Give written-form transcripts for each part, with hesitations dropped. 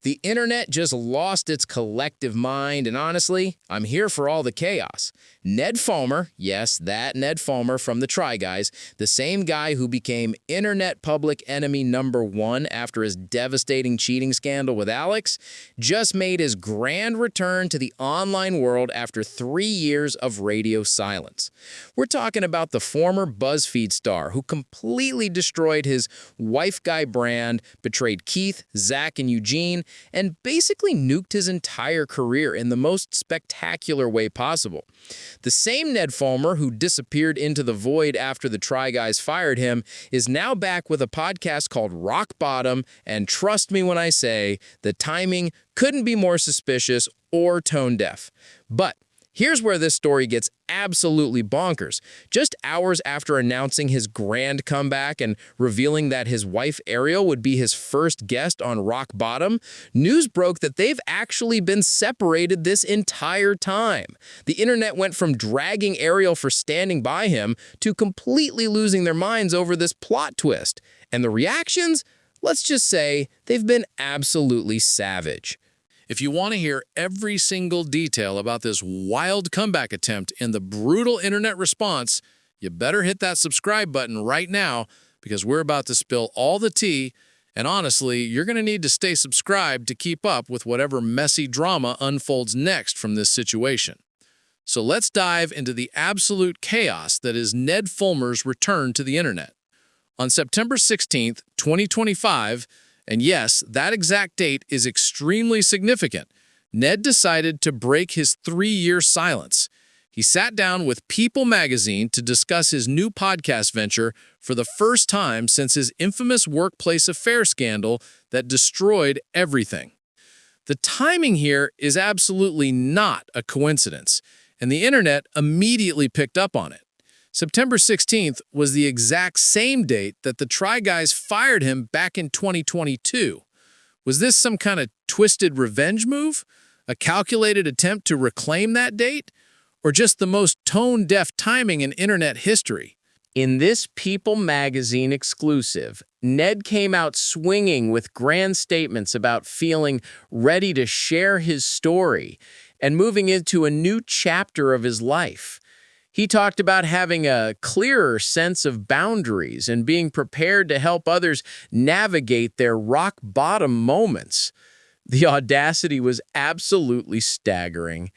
The internet just lost its collective mind, and honestly, I'm here for all the chaos. Ned Fulmer, yes, that Ned Fulmer from the Try Guys, the same guy who became internet public enemy #1 after his devastating cheating scandal with Alex, just made his grand return to the online world after 3 years of radio silence. We're talking about the former Buzzfeed star who completely destroyed his wife guy brand, betrayed Keith, Zach, and Eugene, and basically nuked his entire career in the most spectacular way possible. The same Ned Fulmer who disappeared into the void after the Try Guys fired him is now back with a podcast called Rock Bottom, and trust me when I say the timing couldn't be more suspicious or tone deaf. But here's where this story gets absolutely bonkers. Just hours after announcing his grand comeback and revealing that his wife Ariel would be his first guest on Rock Bottom, news broke that they've actually been separated this entire time. The internet went from dragging Ariel for standing by him to completely losing their minds over this plot twist. And the reactions? Let's just say they've been absolutely savage. If you want to hear every single detail about this wild comeback attempt and the brutal internet response, you better hit that subscribe button right now because we're about to spill all the tea, and honestly, you're going to need to stay subscribed to keep up with whatever messy drama unfolds next from this situation. So let's dive into the absolute chaos that is Ned Fulmer's return to the internet. On September 16th, 2025, and yes, that exact date is extremely significant, Ned decided to break his 3-year silence. He sat down with People magazine to discuss his new podcast venture for the first time since his infamous workplace affair scandal that destroyed everything. The timing here is absolutely not a coincidence, and the internet immediately picked up on it. September 16th was the exact same date that the Try Guys fired him back in 2022. Was this some kind of twisted revenge move? A calculated attempt to reclaim that date? Or just the most tone-deaf timing in internet history? In this People magazine exclusive, Ned came out swinging with grand statements about feeling ready to share his story and moving into a new chapter of his life. He talked about having a clearer sense of boundaries and being prepared to help others navigate their rock-bottom moments. The audacity was absolutely staggering.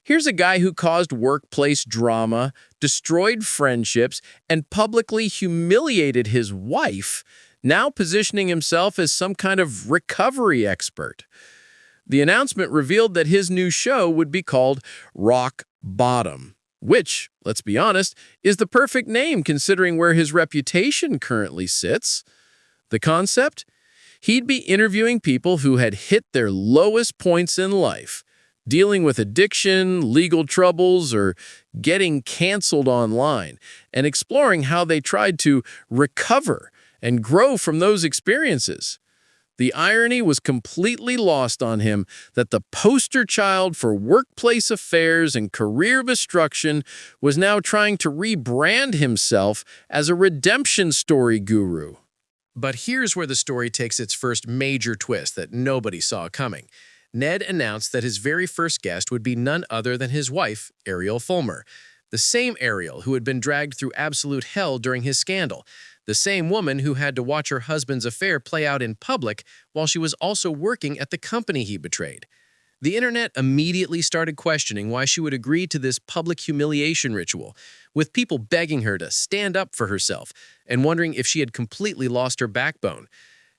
Here's a guy who caused workplace drama, destroyed friendships, and publicly humiliated his wife, now positioning himself as some kind of recovery expert. The announcement revealed that his new show would be called Rock Bottom, which, let's be honest, is the perfect name considering where his reputation currently sits. The concept? He'd be interviewing people who had hit their lowest points in life, dealing with addiction, legal troubles, or getting canceled online, and exploring how they tried to recover and grow from those experiences. The irony was completely lost on him that the poster child for workplace affairs and career destruction was now trying to rebrand himself as a redemption story guru. But here's where the story takes its first major twist that nobody saw coming. Ned announced that his very first guest would be none other than his wife, Ariel Fulmer, the same Ariel who had been dragged through absolute hell during his scandal, the same woman who had to watch her husband's affair play out in public while she was also working at the company he betrayed. The internet immediately started questioning why she would agree to this public humiliation ritual, with people begging her to stand up for herself and wondering if she had completely lost her backbone.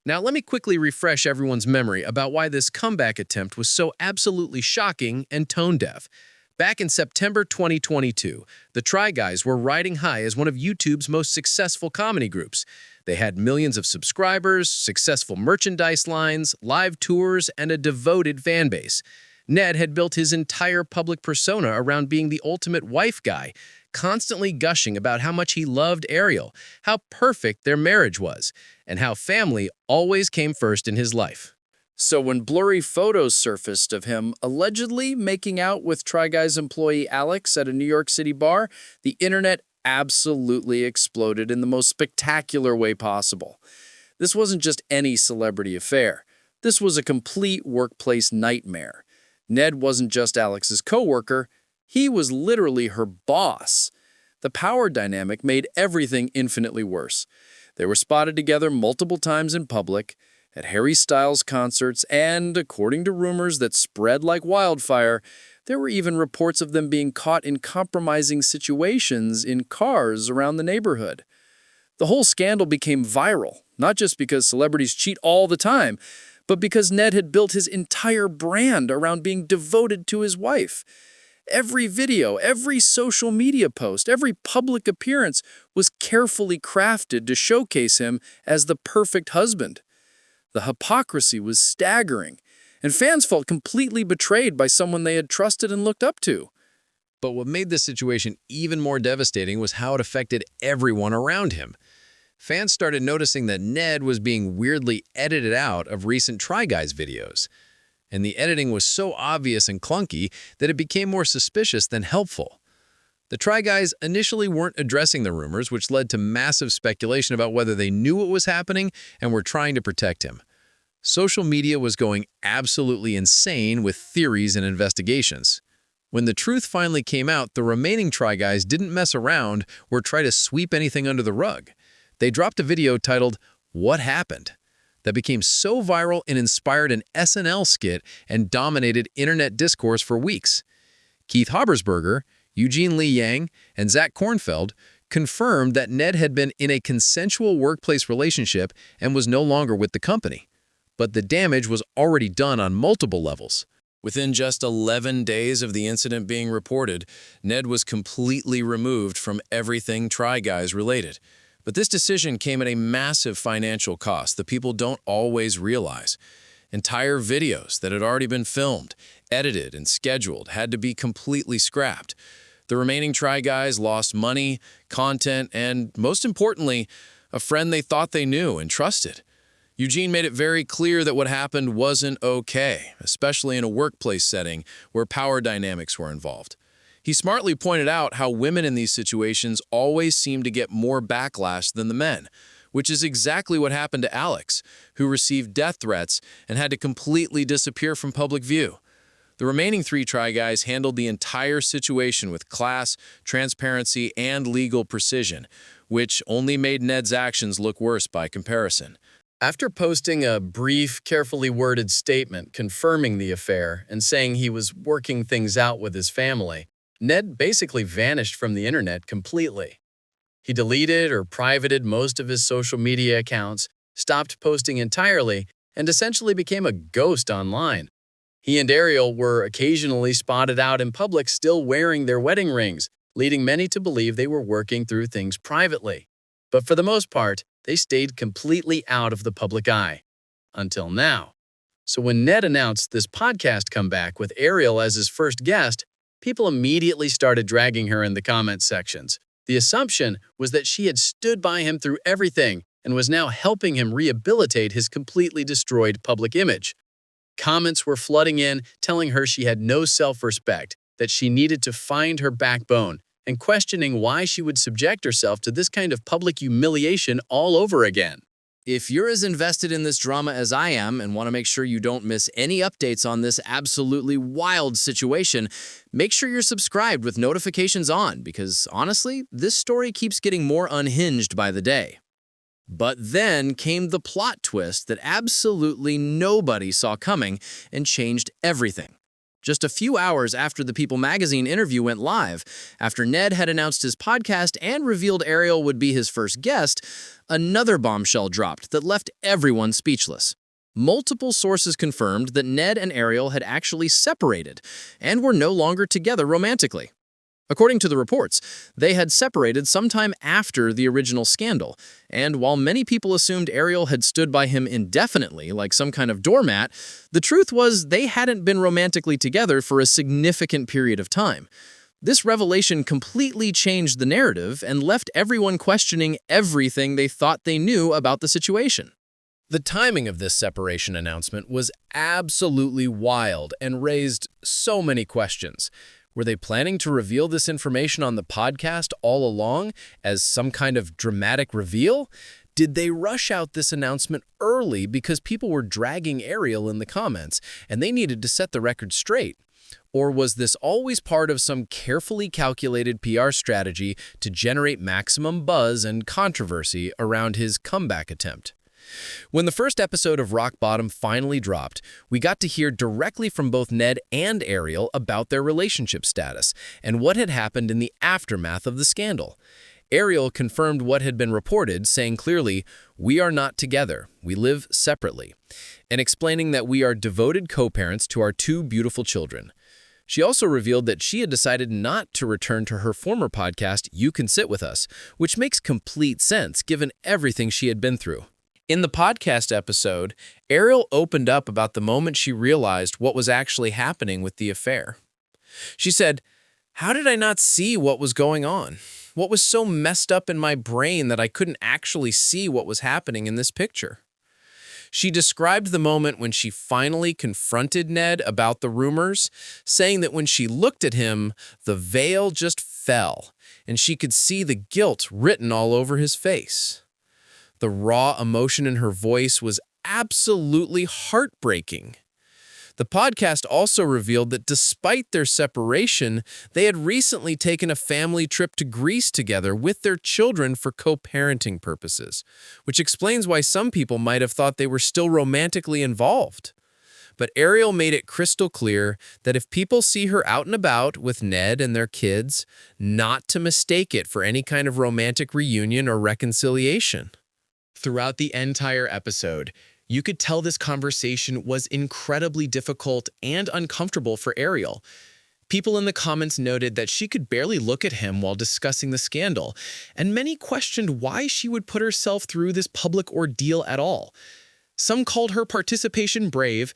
Now, let me quickly refresh everyone's memory about why this comeback attempt was so absolutely shocking and tone-deaf. Back in September 2022, the Try Guys were riding high as one of YouTube's most successful comedy groups. They had millions of subscribers, successful merchandise lines, live tours, and a devoted fan base. Ned had built his entire public persona around being the ultimate wife guy, constantly gushing about how much he loved Ariel, how perfect their marriage was, and how family always came first in his life. So when blurry photos surfaced of him allegedly making out with Try Guys employee Alex at a New York City bar, the internet absolutely exploded in the most spectacular way possible. This wasn't just any celebrity affair. This was a complete workplace nightmare. Ned wasn't just Alex's coworker, he was literally her boss. The power dynamic made everything infinitely worse. They were spotted together multiple times in public, at Harry Styles concerts, and, according to rumors that spread like wildfire, there were even reports of them being caught in compromising situations in cars around the neighborhood. The whole scandal became viral, not just because celebrities cheat all the time, but because Ned had built his entire brand around being devoted to his wife. Every video, every social media post, every public appearance was carefully crafted to showcase him as the perfect husband. The hypocrisy was staggering, and fans felt completely betrayed by someone they had trusted and looked up to. But what made this situation even more devastating was how it affected everyone around him. Fans started noticing that Ned was being weirdly edited out of recent Try Guys videos. And the editing was so obvious and clunky that it became more suspicious than helpful. The Try Guys initially weren't addressing the rumors, which led to massive speculation about whether they knew what was happening and were trying to protect him. Social media was going absolutely insane with theories and investigations. When the truth finally came out, the remaining Try Guys didn't mess around or try to sweep anything under the rug. They dropped a video titled, "What Happened?" that became so viral and inspired an SNL skit and dominated internet discourse for weeks. Keith Habersberger, Eugene Lee Yang, and Zach Kornfeld confirmed that Ned had been in a consensual workplace relationship and was no longer with the company. But the damage was already done on multiple levels. Within just 11 days of the incident being reported, Ned was completely removed from everything Try Guys related. But this decision came at a massive financial cost that people don't always realize. Entire videos that had already been filmed, edited, and scheduled had to be completely scrapped. The remaining Try Guys lost money, content, and, most importantly, a friend they thought they knew and trusted. Eugene made it very clear that what happened wasn't okay, especially in a workplace setting where power dynamics were involved. He smartly pointed out how women in these situations always seem to get more backlash than the men, which is exactly what happened to Alex, who received death threats and had to completely disappear from public view. The remaining 3 Try Guys handled the entire situation with class, transparency, and legal precision, which only made Ned's actions look worse by comparison. After posting a brief, carefully worded statement confirming the affair and saying he was working things out with his family, Ned basically vanished from the internet completely. He deleted or privated most of his social media accounts, stopped posting entirely, and essentially became a ghost online. He and Ariel were occasionally spotted out in public still wearing their wedding rings, leading many to believe they were working through things privately. But for the most part, they stayed completely out of the public eye. Until now. So when Ned announced this podcast comeback with Ariel as his first guest, people immediately started dragging her in the comment sections. The assumption was that she had stood by him through everything and was now helping him rehabilitate his completely destroyed public image. Comments were flooding in, telling her she had no self-respect, that she needed to find her backbone, and questioning why she would subject herself to this kind of public humiliation all over again. If you're as invested in this drama as I am and want to make sure you don't miss any updates on this absolutely wild situation, make sure you're subscribed with notifications on because, honestly, this story keeps getting more unhinged by the day. But then came the plot twist that absolutely nobody saw coming and changed everything. Just a few hours after the People magazine interview went live, after Ned had announced his podcast and revealed Ariel would be his first guest, another bombshell dropped that left everyone speechless. Multiple sources confirmed that Ned and Ariel had actually separated and were no longer together romantically. According to the reports, they had separated sometime after the original scandal, and while many people assumed Ariel had stood by him indefinitely like some kind of doormat, the truth was they hadn't been romantically together for a significant period of time. This revelation completely changed the narrative and left everyone questioning everything they thought they knew about the situation. The timing of this separation announcement was absolutely wild and raised so many questions. Were they planning to reveal this information on the podcast all along as some kind of dramatic reveal? Did they rush out this announcement early because people were dragging Ariel in the comments and they needed to set the record straight? Or was this always part of some carefully calculated PR strategy to generate maximum buzz and controversy around his comeback attempt? When the first episode of Rock Bottom finally dropped, we got to hear directly from both Ned and Ariel about their relationship status and what had happened in the aftermath of the scandal. Ariel confirmed what had been reported, saying clearly, "We are not together, we live separately," and explaining that we are devoted co-parents to our two beautiful children. She also revealed that she had decided not to return to her former podcast, You Can Sit With Us, which makes complete sense given everything she had been through. In the podcast episode, Ariel opened up about the moment she realized what was actually happening with the affair. She said, "How did I not see what was going on? What was so messed up in my brain that I couldn't actually see what was happening in this picture?" She described the moment when she finally confronted Ned about the rumors, saying that when she looked at him, the veil just fell, and she could see the guilt written all over his face. The raw emotion in her voice was absolutely heartbreaking. The podcast also revealed that despite their separation, they had recently taken a family trip to Greece together with their children for co-parenting purposes, which explains why some people might have thought they were still romantically involved. But Ariel made it crystal clear that if people see her out and about with Ned and their kids, not to mistake it for any kind of romantic reunion or reconciliation. Throughout the entire episode, you could tell this conversation was incredibly difficult and uncomfortable for Ariel. People in the comments noted that she could barely look at him while discussing the scandal, and many questioned why she would put herself through this public ordeal at all. Some called her participation brave,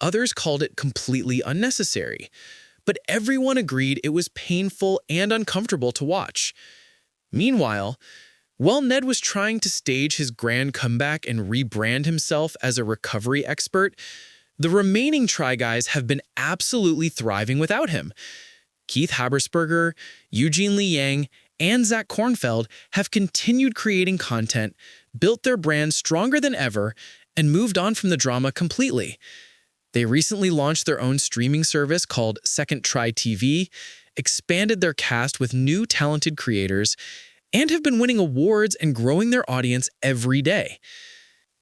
others called it completely unnecessary. But everyone agreed it was painful and uncomfortable to watch. Meanwhile, while Ned was trying to stage his grand comeback and rebrand himself as a recovery expert, the remaining Try Guys have been absolutely thriving without him. Keith Habersberger, Eugene Lee Yang, and Zach Kornfeld have continued creating content, built their brand stronger than ever, and moved on from the drama completely. They recently launched their own streaming service called Second Try TV, expanded their cast with new talented creators, and have been winning awards and growing their audience every day.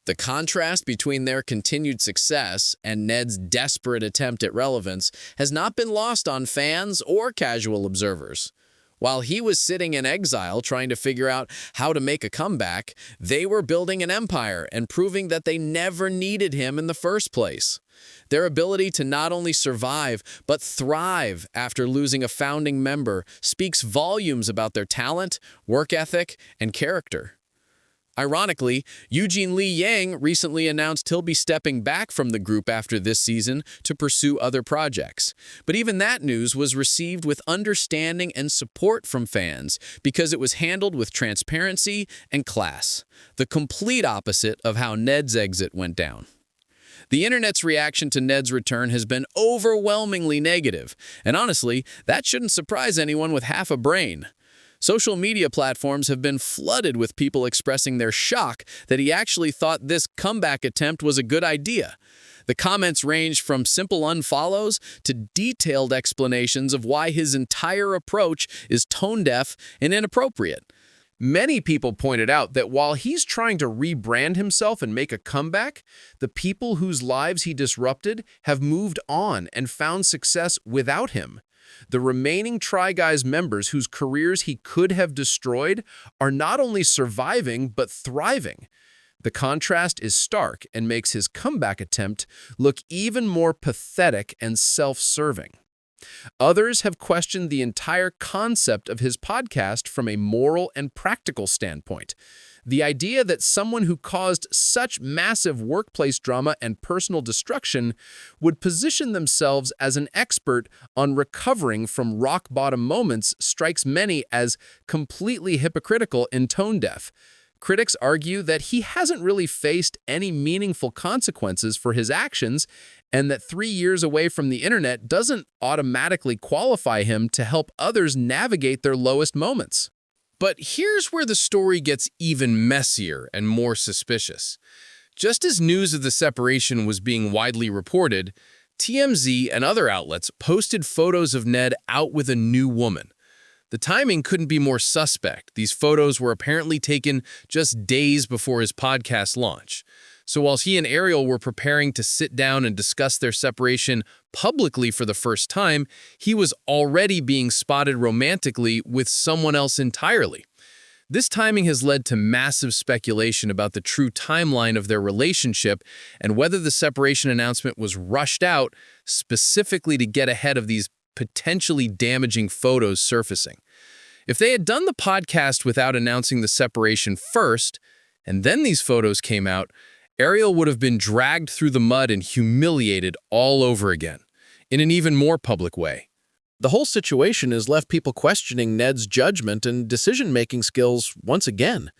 The contrast between their continued success and Ned's desperate attempt at relevance has not been lost on fans or casual observers. While he was sitting in exile trying to figure out how to make a comeback, they were building an empire and proving that they never needed him in the first place. Their ability to not only survive, but thrive after losing a founding member speaks volumes about their talent, work ethic, and character. Ironically, Eugene Lee Yang recently announced he'll be stepping back from the group after this season to pursue other projects. But even that news was received with understanding and support from fans because it was handled with transparency and class, the complete opposite of how Ned's exit went down. The internet's reaction to Ned's return has been overwhelmingly negative, and honestly, that shouldn't surprise anyone with half a brain. Social media platforms have been flooded with people expressing their shock that he actually thought this comeback attempt was a good idea. The comments range from simple unfollows to detailed explanations of why his entire approach is tone-deaf and inappropriate. Many people pointed out that while he's trying to rebrand himself and make a comeback, the people whose lives he disrupted have moved on and found success without him. The remaining Try Guys members whose careers he could have destroyed are not only surviving, but thriving. The contrast is stark and makes his comeback attempt look even more pathetic and self-serving. Others have questioned the entire concept of his podcast from a moral and practical standpoint. The idea that someone who caused such massive workplace drama and personal destruction would position themselves as an expert on recovering from rock-bottom moments strikes many as completely hypocritical and tone-deaf. Critics argue that he hasn't really faced any meaningful consequences for his actions and that 3 years away from the internet doesn't automatically qualify him to help others navigate their lowest moments. But here's where the story gets even messier and more suspicious. Just as news of the separation was being widely reported, TMZ and other outlets posted photos of Ned out with a new woman. The timing couldn't be more suspect. These photos were apparently taken just days before his podcast launch. So while he and Ariel were preparing to sit down and discuss their separation publicly for the first time, he was already being spotted romantically with someone else entirely. This timing has led to massive speculation about the true timeline of their relationship and whether the separation announcement was rushed out specifically to get ahead of these potentially damaging photos surfacing. If they had done the podcast without announcing the separation first, and then these photos came out, Ariel would have been dragged through the mud and humiliated all over again, in an even more public way. The whole situation has left people questioning Ned's judgment and decision-making skills once again.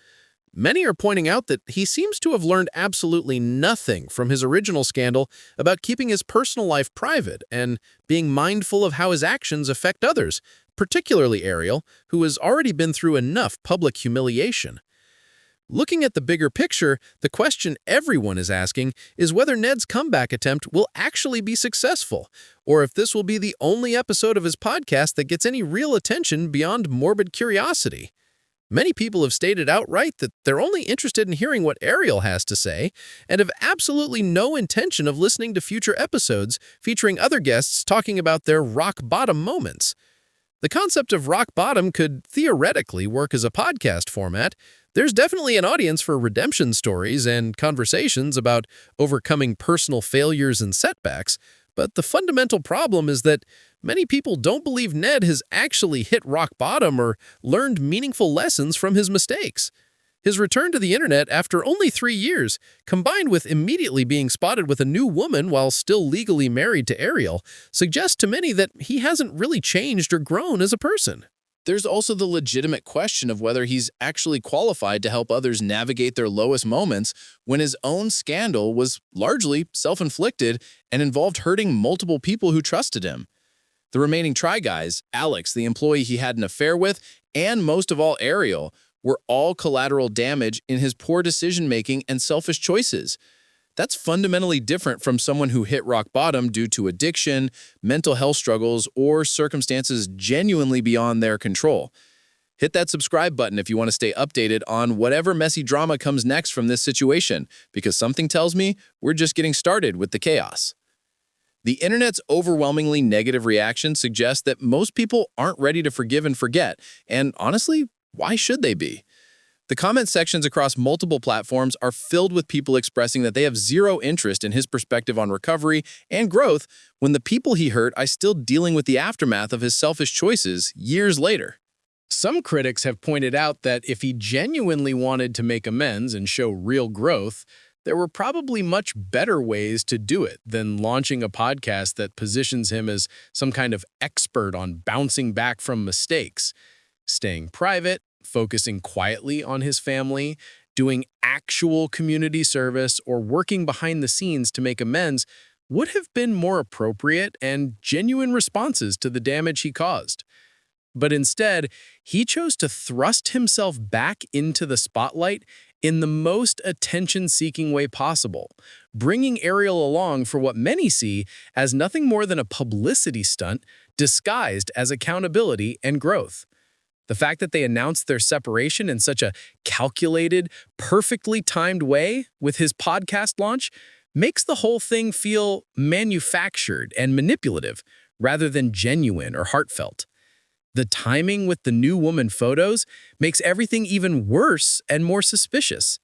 Many are pointing out that he seems to have learned absolutely nothing from his original scandal about keeping his personal life private and being mindful of how his actions affect others, particularly Ariel, who has already been through enough public humiliation. Looking at the bigger picture, the question everyone is asking is whether Ned's comeback attempt will actually be successful, or if this will be the only episode of his podcast that gets any real attention beyond morbid curiosity. Many people have stated outright that they're only interested in hearing what Ariel has to say and have absolutely no intention of listening to future episodes featuring other guests talking about their rock-bottom moments. The concept of rock bottom could theoretically work as a podcast format. There's definitely an audience for redemption stories and conversations about overcoming personal failures and setbacks, but the fundamental problem is that many people don't believe Ned has actually hit rock bottom or learned meaningful lessons from his mistakes. His return to the internet after only 3 years, combined with immediately being spotted with a new woman while still legally married to Ariel, suggests to many that he hasn't really changed or grown as a person. There's also the legitimate question of whether he's actually qualified to help others navigate their lowest moments when his own scandal was largely self-inflicted and involved hurting multiple people who trusted him. The remaining Try Guys, Alex, the employee he had an affair with, and most of all Ariel, were all collateral damage in his poor decision-making and selfish choices. That's fundamentally different from someone who hit rock bottom due to addiction, mental health struggles, or circumstances genuinely beyond their control. Hit that subscribe button if you want to stay updated on whatever messy drama comes next from this situation, because something tells me we're just getting started with the chaos. The internet's overwhelmingly negative reaction suggests that most people aren't ready to forgive and forget, and honestly, why should they be? The comment sections across multiple platforms are filled with people expressing that they have zero interest in his perspective on recovery and growth when the people he hurt are still dealing with the aftermath of his selfish choices years later. Some critics have pointed out that if he genuinely wanted to make amends and show real growth, there were probably much better ways to do it than launching a podcast that positions him as some kind of expert on bouncing back from mistakes. Staying private, focusing quietly on his family, doing actual community service, or working behind the scenes to make amends would have been more appropriate and genuine responses to the damage he caused. But instead, he chose to thrust himself back into the spotlight in the most attention-seeking way possible, bringing Ariel along for what many see as nothing more than a publicity stunt disguised as accountability and growth. The fact that they announced their separation in such a calculated, perfectly timed way with his podcast launch makes the whole thing feel manufactured and manipulative rather than genuine or heartfelt. The timing with the new woman photos makes everything even worse and more suspicious.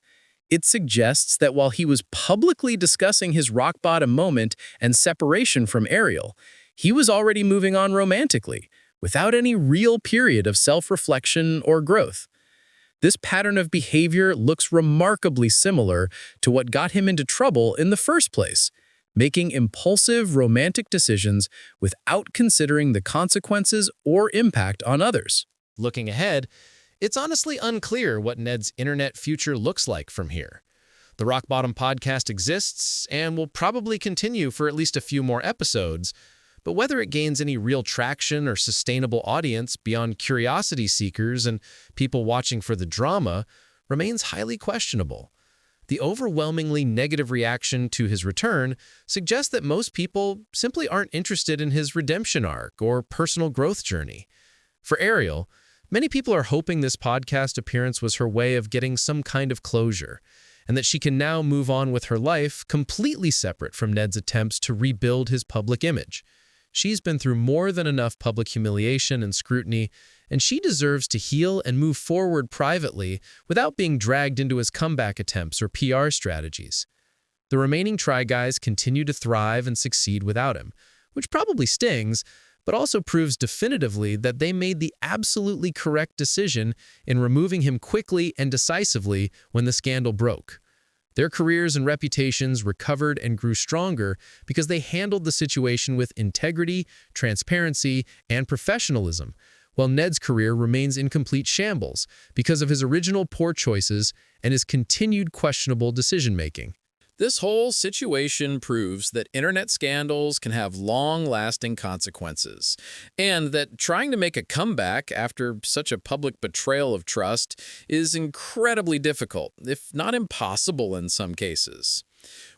It suggests that while he was publicly discussing his rock-bottom moment and separation from Ariel, he was already moving on romantically, without any real period of self-reflection or growth. This pattern of behavior looks remarkably similar to what got him into trouble in the first place, making impulsive romantic decisions without considering the consequences or impact on others. Looking ahead, it's honestly unclear what Ned's internet future looks like from here. The Rock Bottom podcast exists and will probably continue for at least a few more episodes, But whether it gains any real traction or sustainable audience beyond curiosity seekers and people watching for the drama remains highly questionable. The overwhelmingly negative reaction to his return suggests that most people simply aren't interested in his redemption arc or personal growth journey. For Ariel, many people are hoping this podcast appearance was her way of getting some kind of closure, and that she can now move on with her life completely separate from Ned's attempts to rebuild his public image. She's been through more than enough public humiliation and scrutiny, and she deserves to heal and move forward privately without being dragged into his comeback attempts or PR strategies. The remaining Try Guys continue to thrive and succeed without him, which probably stings, but also proves definitively that they made the absolutely correct decision in removing him quickly and decisively when the scandal broke. Their careers and reputations recovered and grew stronger because they handled the situation with integrity, transparency, and professionalism, while Ned's career remains in complete shambles because of his original poor choices and his continued questionable decision-making. This whole situation proves that internet scandals can have long-lasting consequences, and that trying to make a comeback after such a public betrayal of trust is incredibly difficult, if not impossible in some cases.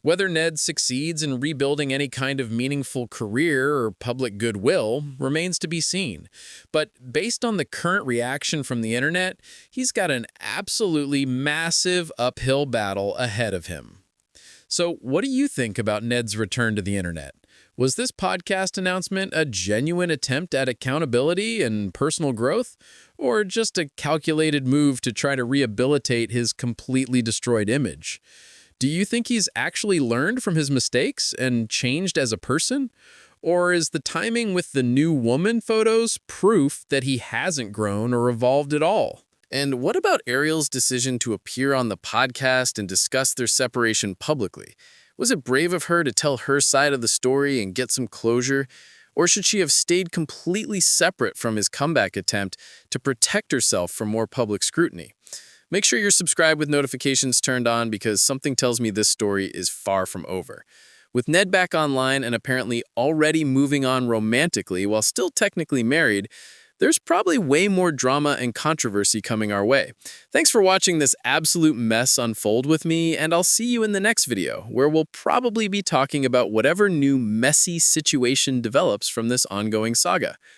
Whether Ned succeeds in rebuilding any kind of meaningful career or public goodwill remains to be seen. But based on the current reaction from the internet, he's got an absolutely massive uphill battle ahead of him. So what do you think about Ned's return to the internet? Was this podcast announcement a genuine attempt at accountability and personal growth, or just a calculated move to try to rehabilitate his completely destroyed image? Do you think he's actually learned from his mistakes and changed as a person? Or is the timing with the new woman photos proof that he hasn't grown or evolved at all? And what about Ariel's decision to appear on the podcast and discuss their separation publicly? Was it brave of her to tell her side of the story and get some closure? Or should she have stayed completely separate from his comeback attempt to protect herself from more public scrutiny? Make sure you're subscribed with notifications turned on, because something tells me this story is far from over. With Ned back online and apparently already moving on romantically while still technically married, there's probably way more drama and controversy coming our way. Thanks for watching this absolute mess unfold with me, and I'll see you in the next video, where we'll probably be talking about whatever new messy situation develops from this ongoing saga.